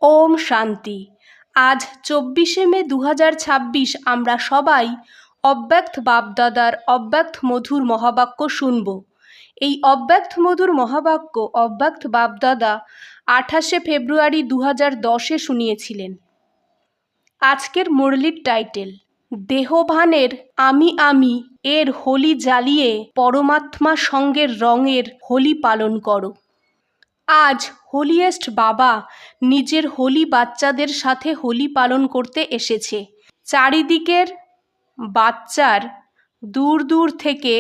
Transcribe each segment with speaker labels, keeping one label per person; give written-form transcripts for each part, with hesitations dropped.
Speaker 1: ওম শান্তি। আজ ২৪শে মে ২০২৬ আমরা সবাই অব্যক্ত বাপদাদার অব্যক্ত মধুর মহাবাক্য শুনব। এই অব্যক্ত মধুর মহাবাক্য অব্যক্ত বাপদাদা ২৮শে ফেব্রুয়ারি ২০১০-এ শুনিয়েছিলেন। আজকের মুরলির টাইটেল, দেহভানের আমি এর হোলি জ্বালিয়ে পরমাত্মা সঙ্গের রঙের হোলি পালন করো। আজ হোলিয়েস্ট বাবা নিজের হোলি বাচ্চাদের সাথে হোলি পালন করতে এসেছে। চারিদিকের বাচ্চার দূর দূর থেকে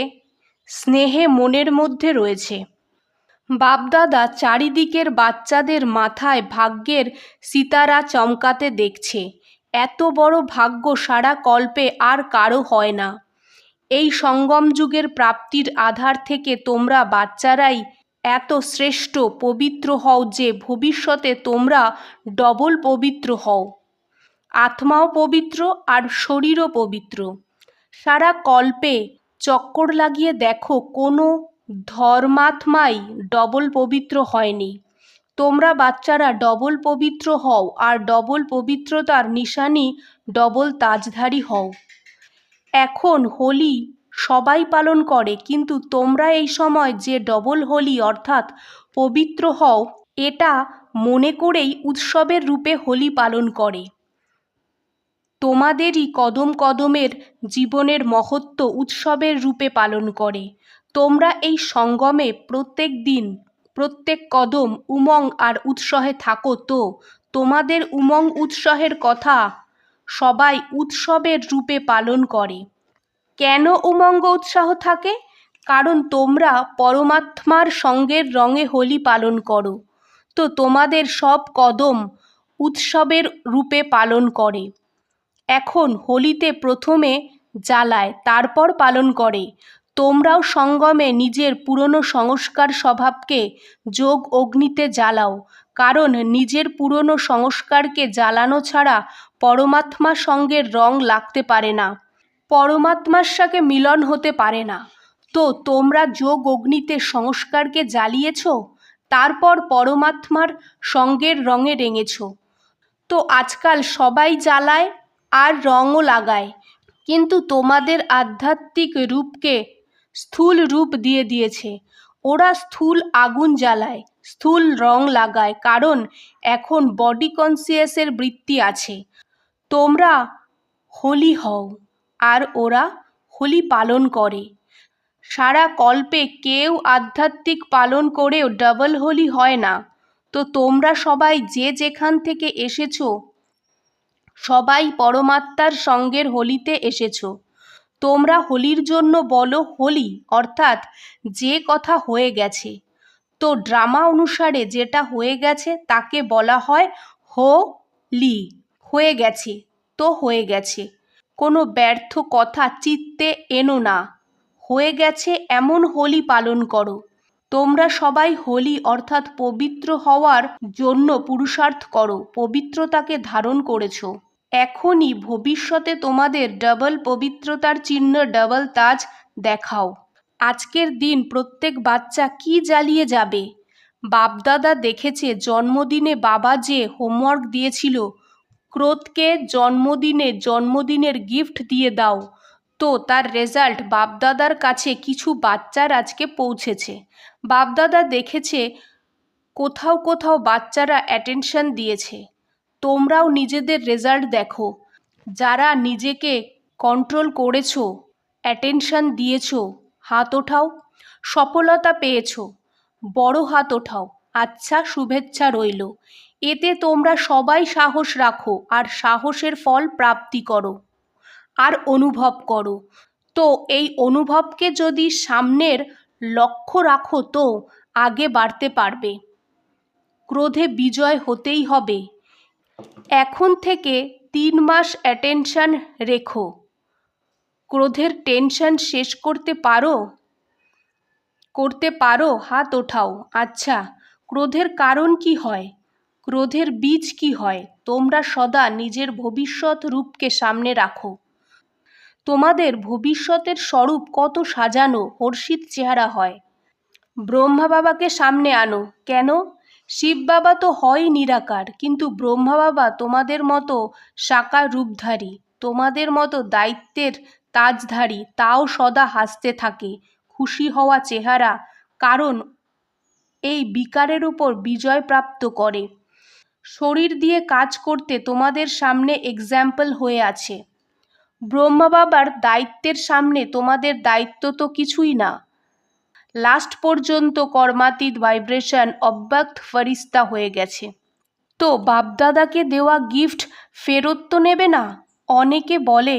Speaker 1: স্নেহে মনের মধ্যে রয়েছে। বাপদাদা চারিদিকের বাচ্চাদের মাথায় ভাগ্যের সিতারা চমকাতে দেখছে। এত বড় ভাগ্য সারা কল্পে আর কারো হয় না। এই সঙ্গম যুগের প্রাপ্তির আধার থেকে তোমরা বাচ্চারাই এত শ্রেষ্ঠ পবিত্র হও যে ভবিষ্যতে তোমরা ডবল পবিত্র হও। আত্মাও পবিত্র আর শরীরও পবিত্র। সারা কল্পে চক্কর লাগিয়ে দেখো কোনো ধর্মাত্মাই ডবল পবিত্র হয়নি। তোমরা বাচ্চারা ডবল পবিত্র হও আর ডবল পবিত্রতার নিশানি ডবল তাজধারী হও। এখন হোলি সবাই পালন করে, কিন্তু তোমরা এই সময় যে ডবল হোলি অর্থাৎ পবিত্র হও এটা মনে করেই উৎসবের রূপে হোলি পালন করে। তোমাদেরই কদম কদমের জীবনের মহত্ব উৎসবের রূপে পালন করে। তোমরা এই সঙ্গমে প্রত্যেক দিন প্রত্যেক কদম উমং আর উৎসাহে থাকো, তো তোমাদের উমং উৎসাহের কথা সবাই উৎসবের রূপে পালন করে। কেন উমঙ্গ উৎসাহ থাকে? কারণ তোমরা পরমাত্মার সঙ্গের রঙে হোলি পালন করো, তো তোমাদের সব কদম উৎসবের রূপে পালন করে। এখন হোলিতে প্রথমে জ্বালায়, তারপর পালন করে। তোমরাও সঙ্গমে নিজের পুরনো সংস্কার স্বভাবকে যোগ অগ্নিতে জ্বালাও, কারণ নিজের পুরনো সংস্কারকে জ্বালানো ছাড়া পরমাত্মা সঙ্গের রং লাগতে পারে না, পরমাত্মার সাথে মিলন হতে পারে না। তো তোমরা যোগ অগ্নিতে সংস্কারকে জ্বালিয়েছ, তারপর পরমাত্মার সঙ্গের রঙে রেঙেছ। তো আজকাল সবাই জ্বালায় আর রঙও লাগায়, কিন্তু তোমাদের আধ্যাত্মিক রূপকে স্থূল রূপ দিয়ে দিয়েছে। ওরা স্থূল আগুন জ্বালায়, স্থূল রং লাগায়, কারণ এখন বডি কনসিয়াসের বৃত্তি আছে। তোমরা হোলি হও আর ওরা হোলি পালন করে। সারা কল্পে কেউ আধ্যাত্মিক পালন করেও ডাবল হোলি হয় না। তো তোমরা সবাই যে যেখান থেকে এসেছো সবাই পরমাত্মার সঙ্গের হোলিতে এসেছো। তোমরা হোলির জন্য বলো হোলি, অর্থাৎ যে কথা হয়ে গেছে। তো ড্রামা অনুসারে যেটা হয়ে গেছে তাকে বলা হয় হোলি। হয়ে গেছে তো হয়ে গেছে, কোনো ব্যর্থ কথা চিত্তে এনো না। হয়ে গেছে এমন হোলি পালন করো। তোমরা সবাই হোলি অর্থাৎ পবিত্র হওয়ার জন্য পুরুষার্থ করো, পবিত্রতাকে ধারণ করেছো। এখনই ভবিষ্যতে তোমাদের ডাবল পবিত্রতার চিহ্ন ডাবল তাজ দেখাও। আজকের দিন প্রত্যেক বাচ্চা কি জ্বালিয়ে যাবে? বাপদাদা দেখেছে জন্মদিনে বাবা যে হোমওয়ার্ক দিয়েছিল, ক্রোধকে জন্মদিনের গিফট দিয়ে দাও, তো তার রেজাল্ট বাপদাদার কাছে কিছু বাচ্চার আজকে পৌঁছেছে। বাপদাদা দেখেছে কোথাও কোথাও বাচ্চারা অ্যাটেনশন দিয়েছে। তোমরাও নিজেদের রেজাল্ট দেখো। যারা নিজেকে কন্ট্রোল করেছো, অ্যাটেনশন দিয়েছো, হাত ওঠাও। সফলতা পেয়েছো, বড় হাত ওঠাও। আচ্ছা, শুভেচ্ছা রইল। এতে তোমরা সবাই সাহস রাখো আর সাহসের ফল প্রাপ্তি করো আর অনুভব করো। তো এই অনুভবকে যদি সামনের লক্ষ্য রাখো তো আগে বাড়তে পারবে। ক্রোধে বিজয় হতেই হবে। এখন থেকে 3 মাস অ্যাটেনশন রেখো। ক্রোধের টেনশন শেষ করতে পারো? হাত ওঠাও। আচ্ছা, ক্রোধের কারণ কি হয়? ক্রোধের বীজ কি হয়? তোমরা সদা নিজের ভবিষ্যৎ রূপকে সামনে রাখো। তোমাদের ভবিষ্যতের স্বরূপ কত সাজানো হর্ষিত চেহারা হয়। ব্রহ্মা বাবাকে সামনে আনো। কেন? শিব বাবা তো হয় নিরাকার, কিন্তু ব্রহ্মা বাবা তোমাদের মতো সাকার রূপধারী, তোমাদের মতো দায়িত্বের তাজধারী, তাও সদা হাসতে থাকে, খুশি হওয়া চেহারা, কারণ এই বিকারের উপর বিজয় প্রাপ্ত করে। শরীর দিয়ে কাজ করতে তোমাদের সামনে এক্সাম্পল হয়ে আছে। ব্রহ্মা বাবার দায়িত্বের সামনে তোমাদের দায়িত্ব তো কিছুই না। লাস্ট পর্যন্ত কর্মাতীত ভাইব্রেশন অব্যক্ত ফরিস্তা হয়ে গেছে। তো বাপদাদাকে দেওয়া গিফট ফেরত তো নেবে না। অনেকে বলে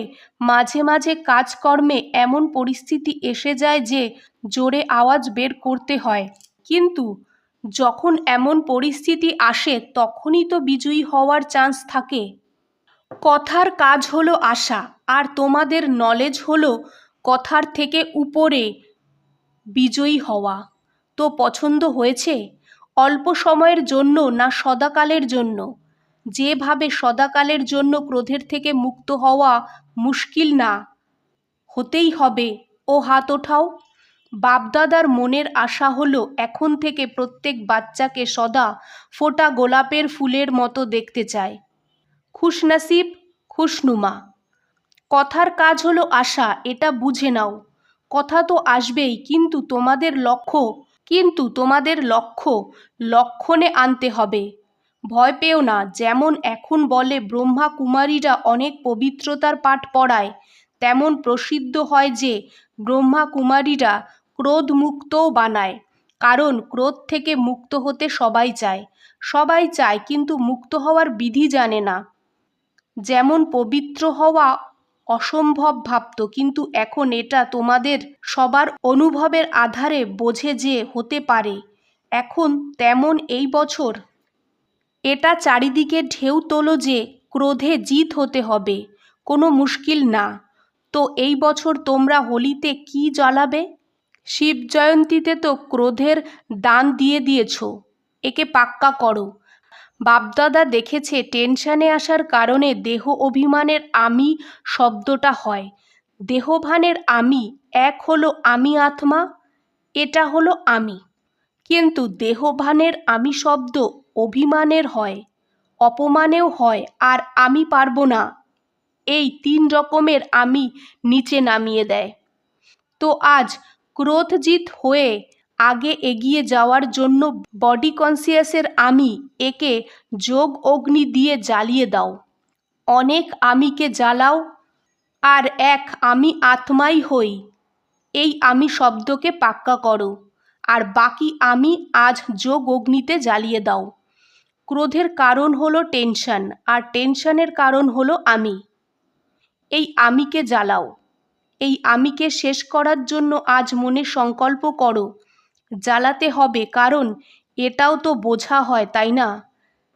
Speaker 1: মাঝে মাঝে কাজকর্মে এমন পরিস্থিতি এসে যায় যে জোরে আওয়াজ বের করতে হয়, কিন্তু যখন এমন পরিস্থিতি আসে তখনই তো বিজয়ী হওয়ার চান্স থাকে। কথার কাজ হলো আশা, আর তোমাদের নলেজ হলো কথার থেকে উপরে বিজয়ী হওয়া। তো পছন্দ হয়েছে? অল্প সময়ের জন্য না সদাকালের জন্য? যেভাবে সদাকালের জন্য ক্রোধের থেকে মুক্ত হওয়া মুশকিল, না হতেই হবে। ও হাত ওঠাও। বাপদাদার মনের আশা হলো এখন থেকে প্রত্যেক বাচ্চাকে সদা ফোটা গোলাপের ফুলের মতো দেখতে চায়, খুশনসিব, খুশনুমা। কথার কাজ হলো আশা, এটা বুঝে নাও। কথা তো আসবেই, কিন্তু তোমাদের লক্ষ্য লক্ষণে আনতে হবে। ভয় পেও না। যেমন এখন বলে ব্রহ্মা কুমারীরা অনেক পবিত্রতার পাঠ পড়ায়, তেমন প্রসিদ্ধ হয় যে ব্রহ্মা কুমারীরা ক্রোধমুক্তও বানায়। কারণ ক্রোধ থেকে মুক্ত হতে সবাই চায়, কিন্তু মুক্ত হওয়ার বিধি জানে না। যেমন পবিত্র হওয়া অসম্ভব ভাবত, কিন্তু এখন এটা তোমাদের সবার অনুভবের আধারে বোঝে যে হতে পারে এখন, তেমন এই বছর এটা চারিদিকে ঢেউ তোলো যে ক্রোধে জিত হতে হবে, কোনো মুশকিল না। তো এই বছর তোমরা হোলিতে কি জ্বালাবে? শিব জয়ন্তীতে তো ক্রোধের দান দিয়েছ, একে পাক্কা করো। বাপদাদা দেখেছে টেনশনে আসার কারণে দেহ অভিমানের আমি শব্দটা হয়। দেহভানের আমি এক হলো আমি আত্মা, এটা হলো আমি। কিন্তু দেহভানের আমি শব্দ অভিমানের হয়, অপমানেও হয়, আর আমি পারবো না, এই 3 রকমের আমি নিচে নামিয়ে দেয়। তো আজ ক্রোধজিৎ হয়ে আগে এগিয়ে যাওয়ার জন্য বডি কনসিয়াসের আমি একে যোগ অগ্নি দিয়ে জ্বালিয়ে দাও। অনেক আমিকে জ্বালাও, আর এক আমি আত্মাই হই, এই আমি শব্দকে পাক্কা করো। আর বাকি আমি আজ যোগ অগ্নিতে জ্বালিয়ে দাও। ক্রোধের কারণ হলো টেনশন, আর টেনশনের কারণ হলো আমি। এই আমিকে জ্বালাও। এই আমিকে শেষ করার জন্য আজ মনে সংকল্প করো। জ্বালাতে হবে, কারণ এটাও তো বোঝা হয়, তাই না?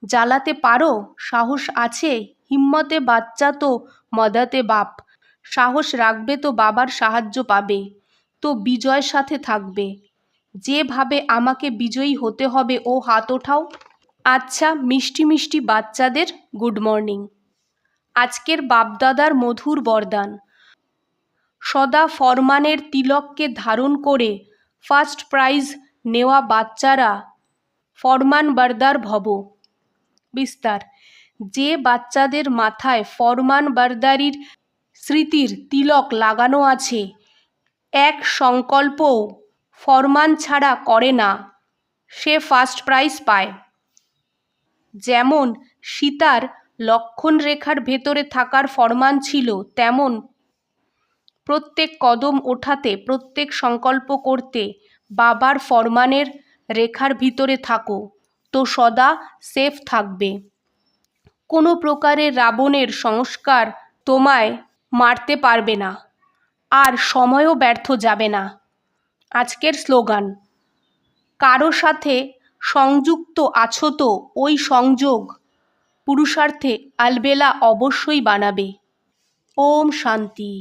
Speaker 1: জ্বালাতে পারো? সাহস আছে? হিম্মতে বাচ্চা তো মদতে বাপ। সাহস রাখবে তো বাবার সাহায্য পাবে, তো বিজয়ের সাথে থাকবে। যেভাবে আমাকে বিজয়ী হতে হবে, ও হাত ওঠাও। আচ্ছা মিষ্টি মিষ্টি বাচ্চাদের গুড মর্নিং। আজকের বাপদাদার মধুর বরদান, সদা ফরমানের তিলককে ধারণ করে ফার্স্ট প্রাইজ নেওয়া বাচ্চারা ফরমান বরদার ভব। বিস্তার, যে বাচ্চাদের মাথায় ফরমান বরদারির স্মৃতির তিলক লাগানো আছে, এক সংকল্পও ফরমান ছাড়া করে না, সে ফার্স্ট প্রাইজ পায়। যেমন সীতার লক্ষণ রেখার ভেতরে থাকার ফরমান ছিল, তেমন প্রত্যেক কদম ওঠাতে, প্রত্যেক সংকল্প করতে বাবার ফরমানের রেখার ভিতরে থাকো, তো সদা সেফ থাকবে। কোনো প্রকারের রাবণের সংস্কার তোমায় মারতে পারবে না, আর সময়ও ব্যর্থ যাবে না। আজকের স্লোগান, কারো সাথে সংযুক্ত আছো তো ওই সংযোগ পুরুষার্থে আলবেলা অবশ্যই বানাবে। ওম শান্তি।